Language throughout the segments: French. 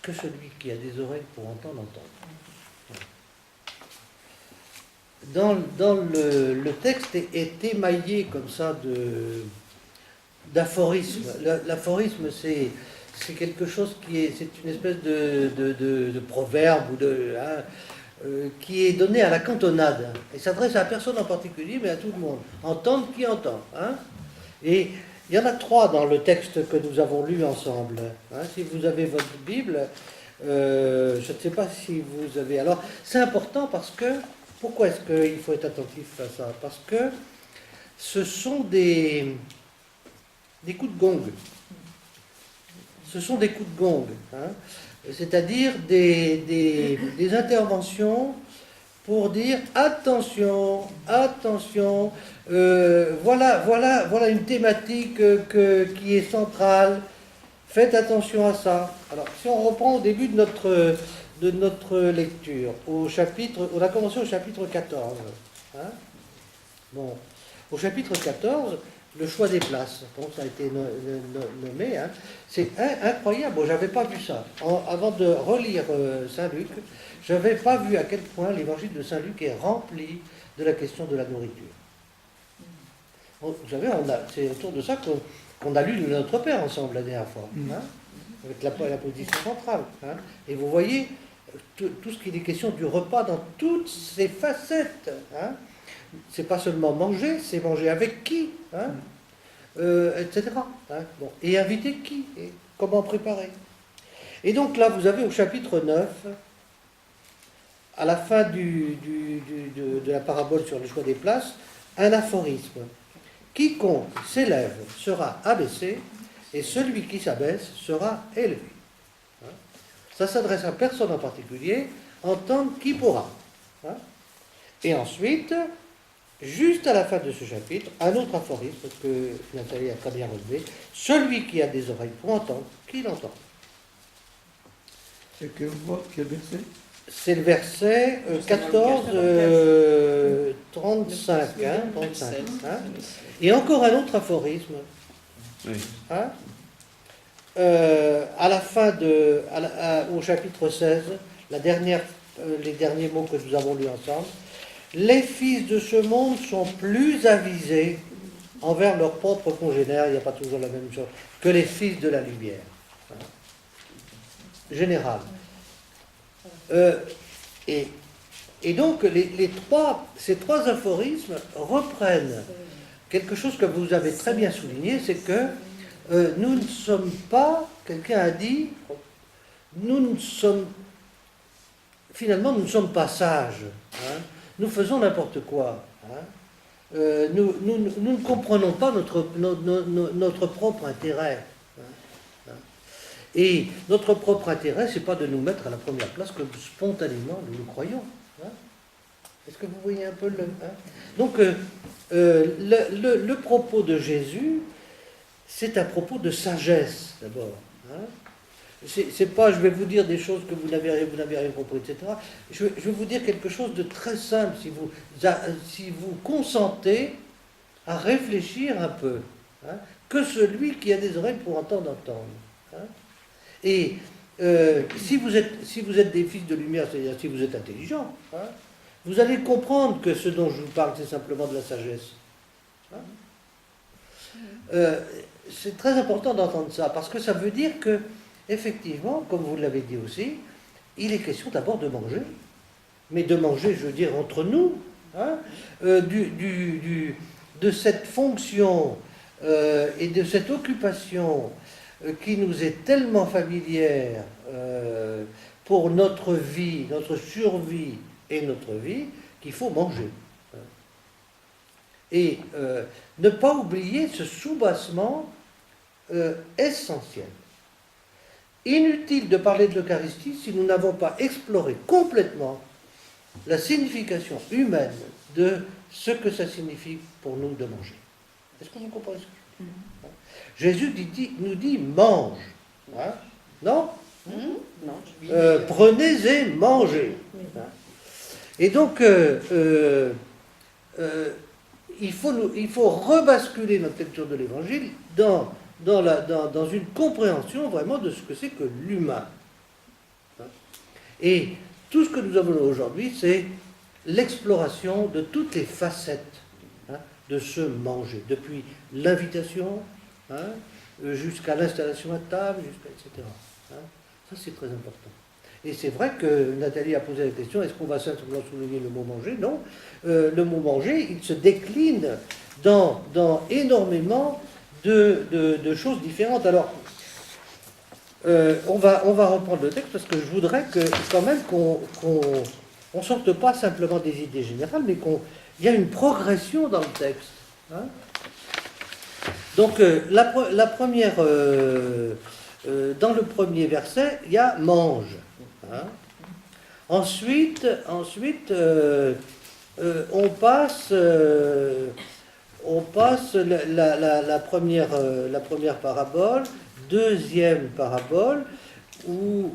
que celui qui a des oreilles pour entendre, entende. Dans le texte est émaillé comme ça d'aphorismes. L'aphorisme, c'est quelque chose c'est une espèce de proverbe ou qui est donné à la cantonade et s'adresse à personne en particulier, mais à tout le monde. Entendre qui entend. Hein. Et il y en a 3 dans le texte que nous avons lu ensemble. Hein. Si vous avez votre Bible, je ne sais pas si vous avez... Alors, c'est important parce que... Pourquoi est-ce qu'il faut être attentif à ça? Parce que ce sont des coups de gong. Ce sont des coups de gong. Hein. C'est-à-dire des interventions pour dire attention, attention, voilà une thématique qui est centrale, faites attention à ça. Alors, si on reprend au début de notre lecture, on a commencé au chapitre 14. Hein. Bon, au chapitre 14, le choix des places, bon, ça a été nommé, hein. C'est incroyable, bon, j'avais pas vu ça. Avant de relire Saint-Luc, je n'avais pas vu à quel point l'évangile de Saint-Luc est rempli de la question de la nourriture. Bon, vous savez, c'est autour de ça qu'on a lu Notre Père ensemble la dernière fois, hein, avec la position centrale. Hein. Et vous voyez tout ce qui est question du repas dans toutes ses facettes. Hein. C'est pas seulement manger, c'est manger avec qui, hein, etc. Hein, bon. Et inviter qui, et comment préparer. Et donc là, vous avez au chapitre 9, à la fin de la parabole sur le choix des places, un aphorisme. Quiconque s'élève sera abaissé, et celui qui s'abaisse sera élevé. Hein. Ça s'adresse à personne en particulier, entendre qui pourra. Hein. Et ensuite... Juste à la fin de ce chapitre, un autre aphorisme que Nathalie a très bien relevé, celui qui a des oreilles pour entendre, qu'il entend. C'est quel verset? C'est le verset 14, 35. Hein, 35 hein. Et encore un autre aphorisme. Oui. Hein, à la fin au chapitre 16, les derniers mots que nous avons lus ensemble. Les fils de ce monde sont plus avisés envers leurs propres congénères, il n'y a pas toujours la même chose, que les fils de la lumière. Général. Et donc, ces trois aphorismes reprennent quelque chose que vous avez très bien souligné, c'est que nous ne sommes pas, quelqu'un a dit, finalement, nous ne sommes pas sages. Hein. Nous faisons n'importe quoi. Hein. Nous ne comprenons pas notre propre intérêt. Hein. Et notre propre intérêt, ce n'est pas de nous mettre à la première place que spontanément nous croyons. Hein. Est-ce que vous voyez un peu le... Hein. Donc, le propos de Jésus, c'est un propos de sagesse, d'abord. Hein. C'est pas, je vais vous dire des choses que vous n'avez rien compris, etc. Je vais vous dire quelque chose de très simple, si vous consentez à réfléchir un peu. Hein, que celui qui a des oreilles pour entendre. Hein. Et si vous êtes des fils de lumière, c'est-à-dire si vous êtes intelligents, hein, vous allez comprendre que ce dont je vous parle, c'est simplement de la sagesse. Hein. C'est très important d'entendre ça, parce que ça veut dire que effectivement, comme vous l'avez dit aussi, il est question d'abord de manger. Mais de manger, je veux dire, entre nous, hein, de cette fonction et de cette occupation qui nous est tellement familière pour notre vie, notre survie et notre vie, qu'il faut manger. Et ne pas oublier ce soubassement essentiel. Inutile de parler de l'Eucharistie si nous n'avons pas exploré complètement la signification humaine de ce que ça signifie pour nous de manger. Est-ce que vous comprenez ce que je dis? Jésus nous dit mange. Hein? Non? Non. Prenez et mangez. Hein? Et donc, il faut rebasculer notre lecture de l'Évangile dans une compréhension vraiment de ce que c'est que l'humain. Et tout ce que nous avons aujourd'hui, c'est l'exploration de toutes les facettes de ce manger, depuis l'invitation jusqu'à l'installation à table, etc. Ça, c'est très important. Et c'est vrai que Nathalie a posé la question, est-ce qu'on va simplement souligner le mot manger? Non. Le mot manger, il se décline dans énormément de choses différentes. Alors, on va reprendre le texte parce que je voudrais quand même qu'on ne sorte pas simplement des idées générales, mais qu'il y a une progression dans le texte. Donc, la première, dans le premier verset, il y a mange. Ensuite, on passe la première parabole, deuxième parabole, où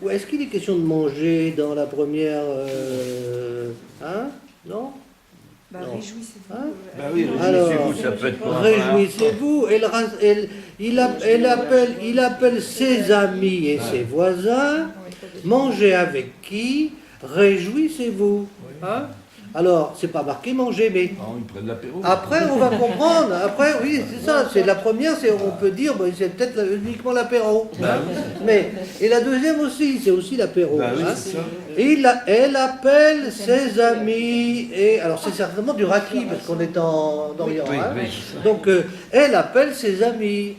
est-ce qu'il est question de manger dans la première non? Non. Réjouissez-vous. Bah oui, Alors, réjouissez-vous, ça peut être pour un réjouissez-vous. Il appelle ses amis et ses voisins. Mangez avec qui? Réjouissez-vous. Alors, c'est pas marqué manger, mais ils prennent l'apéro. après, on va comprendre. Après, oui, c'est ça. C'est la première, on peut dire, c'est peut-être uniquement l'apéro. Et la deuxième aussi, c'est aussi l'apéro. Bah oui, c'est ça. Et elle appelle ses amis. Et alors, c'est certainement du raki parce qu'on est en Orient. Oui. Donc, elle appelle ses amis.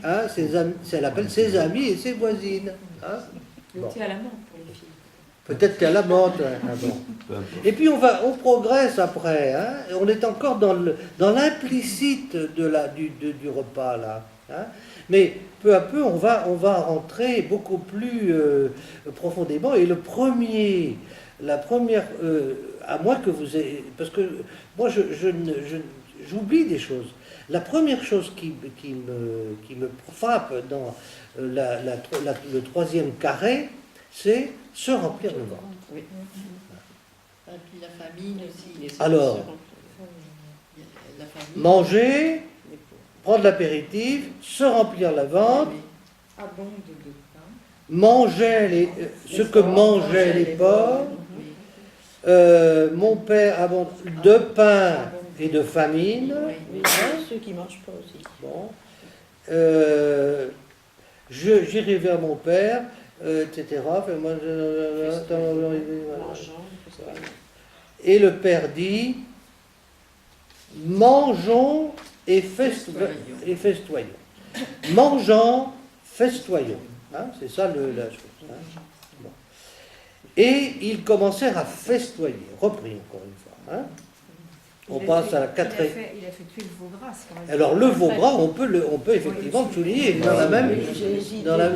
Elle appelle ses amis et ses voisines. Bon. À la menthe pour les filles. Peut-être qu'à la menthe. Et puis on progresse après. On est encore dans l'implicite du repas là. Mais peu à peu, on va rentrer beaucoup plus profondément. Et la première, à moins que vous ayez, parce que moi j'oublie des choses. La première chose qui me frappe dans le troisième carré, c'est se remplir le ventre. Oui. Et puis la famine aussi. Alors, la famine, manger, prendre l'apéritif, se remplir le ventre, Abonde de pain. manger ce que mangeaient les porcs. Mon père abonde de pain et de famine. Oui, ceux qui ne mangent pas aussi. Bon. J'irai vers mon père, etc. Et le père dit, mangeons et festoyons. Mangeons, festoyons. C'est ça la chose. Bon. Et ils commencèrent à festoyer. Repris encore une fois. On passe à la quatrième. Il a effectué le veau gras. Alors le veau gras, on peut effectivement le souligner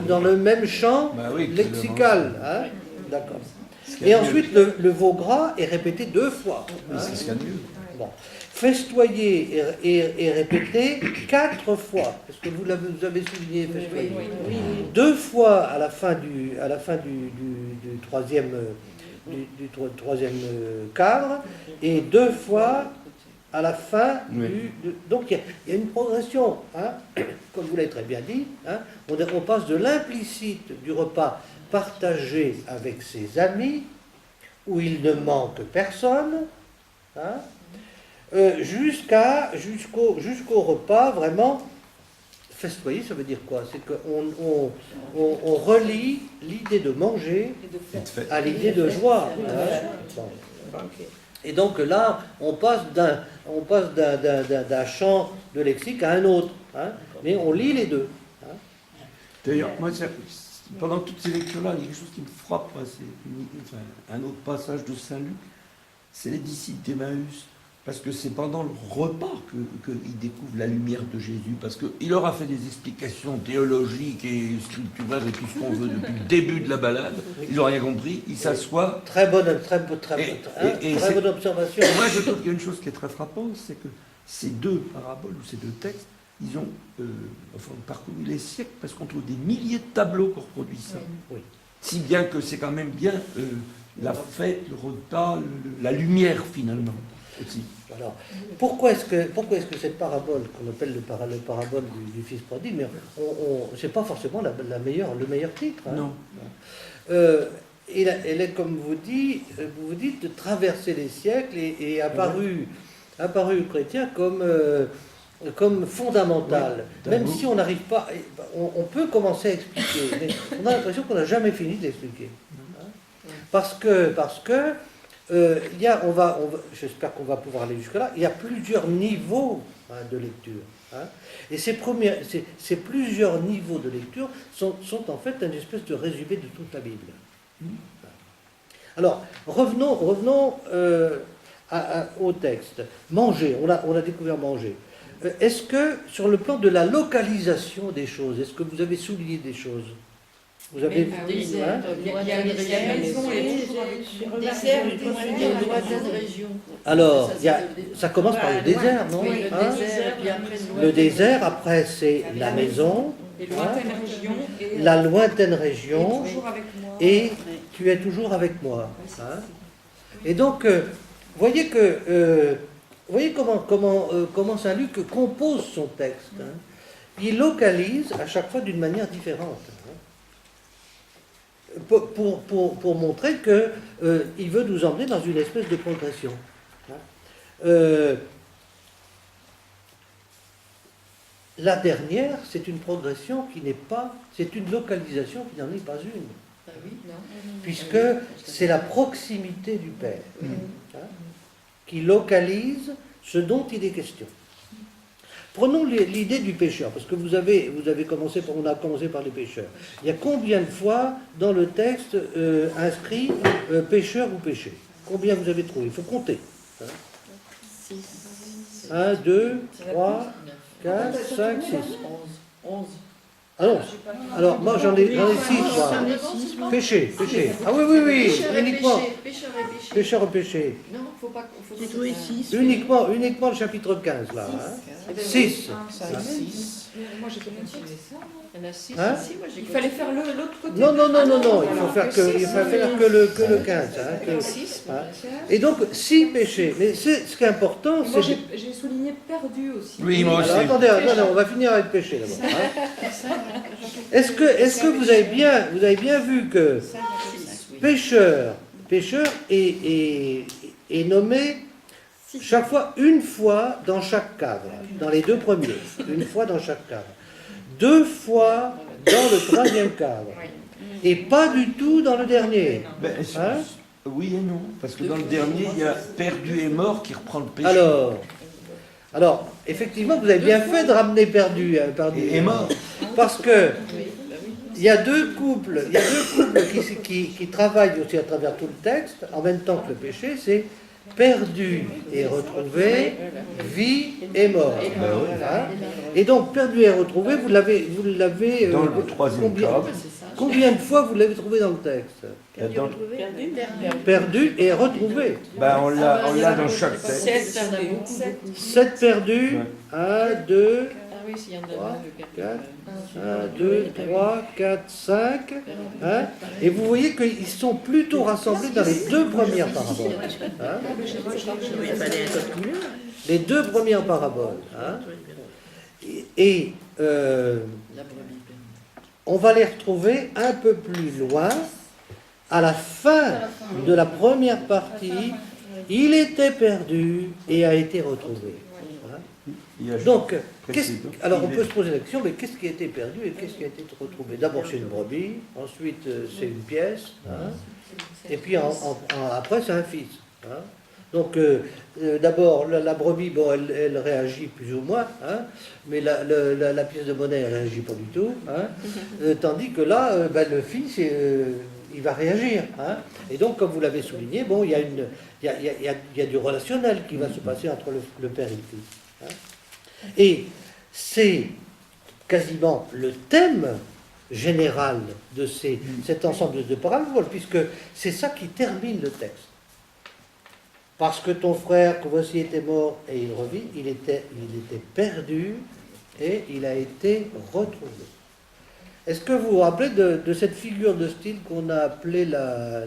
dans le même champ lexical. D'accord. Et ensuite, le veau gras est répété 2 fois. C'est ce qu'il y a de mieux. Bon. Festoyer est répété 4 fois. Est-ce que vous avez souligné festoyer? Oui. 2 fois à la fin du troisième cadre et 2 fois à la fin donc il y a une progression, comme vous l'avez très bien dit, on passe de l'implicite du repas partagé avec ses amis, où il ne manque personne, jusqu'au repas vraiment festoyer. Ça veut dire quoi? C'est qu'on relie l'idée de manger à l'idée de joie. Et donc là, on passe d'un champ de lexique à un autre, mais on lit les deux. D'ailleurs, moi, pendant toutes ces lectures-là, il y a quelque chose qui me frappe. C'est un autre passage de Saint-Luc, c'est les disciples d'Emmaüs. Parce que c'est pendant le repas qu'ils découvrent la lumière de Jésus. Parce qu'il leur a fait des explications théologiques et structurelles et tout ce qu'on veut depuis le début de la balade. Ils n'ont rien compris. Ils s'assoient. Très bonne observation. Moi, je trouve qu'il y a une chose qui est très frappante, c'est que ces 2 paraboles ou ces 2 textes, ils ont parcouru les siècles parce qu'on trouve des milliers de tableaux qui reproduisent ça. Oui. Si bien que c'est quand même bien la fête, le repas, la lumière finalement. Aussi. Alors, pourquoi est-ce que cette parabole, qu'on appelle le parabole du fils prodigue, mais c'est pas forcément le meilleur titre. Non. elle est, comme vous dites, de traverser les siècles et apparu aux chrétiens comme fondamental. Ouais, Même si on n'arrive pas, on peut commencer à expliquer, mais on a l'impression qu'on n'a jamais fini de l'expliquer. Hein. Parce que j'espère qu'on va pouvoir aller jusque-là, il y a plusieurs niveaux de lecture. Hein. Et ces plusieurs niveaux de lecture sont en fait une espèce de résumé de toute la Bible. Alors, revenons au texte. Manger, on a découvert manger. Est-ce que, sur le plan de la localisation des choses, est-ce que vous avez souligné des choses? Vous avez... Désert, la maison est toujours avec nous. désert, une lointaine région. Alors, ça commence par le désert, non? Oui, le Hein? désert, puis après Le désert, après, c'est la maison, Les lointaines régions. Et la lointaine et région, toujours avec moi. et tu es toujours avec moi. Hein. Et donc, voyez comment Saint Luc compose son texte. Hein. Il localise à chaque fois d'une manière différente. Hein. Pour montrer qu'il veut nous emmener dans une espèce de progression. Hein. La dernière, c'est une progression qui n'est pas, c'est une localisation qui n'en est pas une. Ah oui, non. Puisque c'est la proximité du Père hein, qui localise ce dont il est question. Prenons l'idée du pécheur, parce que on a commencé par les pécheurs. Il y a combien de fois dans le texte inscrit pécheur ou péché? Combien vous avez trouvé? Il faut compter. 1, 2, 3, 4, 5, 6. 11. Ah non. Alors, moi j'en ai 6, moi. Péché. Ah oui, uniquement. Pécheur et péché. Non, faut pas. J'ai trouvé 6. Uniquement le chapitre 15, là. 6. Moi, j'ai pas mentionné ça. Il y en a 6 Hein? ici, moi j'ai Il fallait faire l'autre côté. Non, il faut Alors, faire que le 15. Hein, 6. hein. Et donc, 6 péchés. Mais ce qui est important, Moi, c'est... j'ai souligné perdu aussi. Oui, moi aussi. Alors, attendez, on va finir avec péché d'abord. Hein. Est-ce que vous avez bien vu que pécheur est nommé chaque fois une fois dans chaque cadre, dans les deux premiers, une fois dans chaque cadre, 2 fois dans le troisième cadre, et pas du tout dans le dernier. Ben, Hein? oui et non, parce que dans le dernier, il y a perdu et mort qui reprend le péché. Alors, effectivement, vous avez bien fait de ramener perdu Et mort. parce que il y a deux couples qui travaillent aussi à travers tout le texte, en même temps que le péché, c'est perdu et retrouvé, vie et mort. Hein? Et donc, perdu et retrouvé, vous l'avez Dans le troisième cadre. combien de fois vous l'avez trouvé dans le texte? Dans- Perdu et retrouvé. Ben, on l'a dans chaque texte. 7 perdus, Ouais. 1, 2, Ah oui, s'il y en a 3, un, 4, 1, 2, 3, 4, 5. Hein? Et vous voyez qu'ils sont plutôt rassemblés dans les deux premières paraboles. Hein? Il fallait un code couleur. Les deux premières paraboles. Hein? Et la brebis perdue. on va les retrouver un peu plus loin, à la fin de la première partie. Il était perdu et a été retrouvé. Hein? Il y a Donc, précédent. alors on peut se poser la question, mais qu'est-ce qui a été perdu et qu'est-ce qui a été retrouvé? D'abord c'est une brebis, ensuite c'est une pièce, hein, et puis après c'est un fils. Hein. Donc d'abord la brebis, bon, elle réagit plus ou moins, hein, mais la pièce de monnaie elle réagit pas du tout, hein, tandis que là, le fils, il va réagir. Hein. Et donc, comme vous l'avez souligné, bon, il y a du relationnel qui va se passer entre le père et le fils. Hein. Et c'est quasiment le thème général de cet ensemble de paraboles, puisque c'est ça qui termine le texte. Parce que ton frère, que voici, était mort et il revit, il était perdu et il a été retrouvé. Est-ce que vous vous rappelez de cette figure de style qu'on a appelée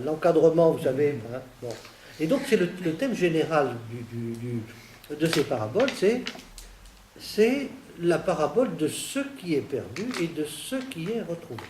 l'encadrement, vous savez, hein, bon. Et donc c'est le thème général de ces paraboles, c'est la parabole de ce qui est perdu et de ce qui est retrouvé.